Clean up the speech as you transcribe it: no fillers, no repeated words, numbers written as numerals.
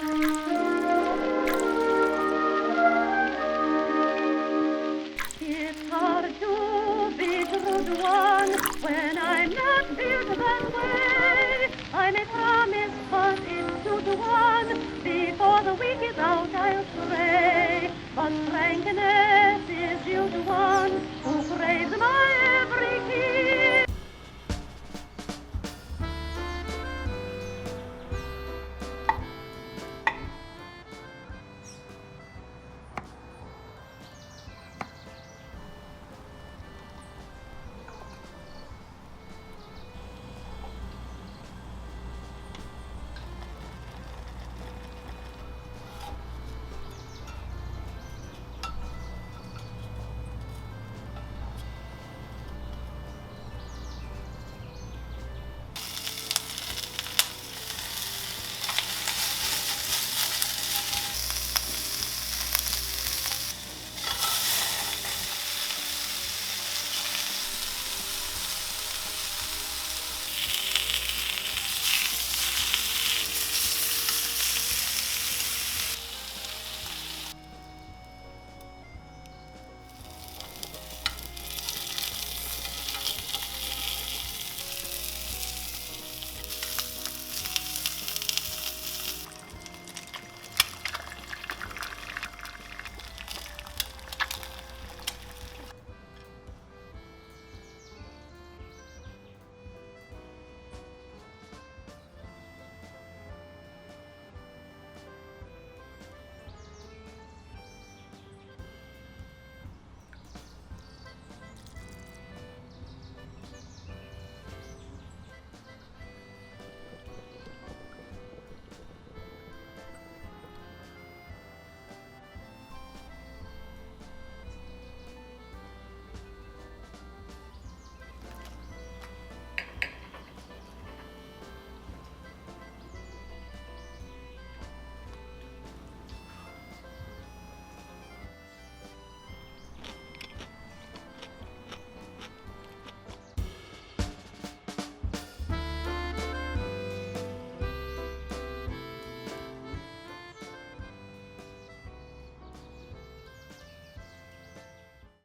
It's hard to be true to one when I'm not built that way. I may promise, but it's 2 to 1. Before the week is out, I'll stray. But frankness is due to one who craves my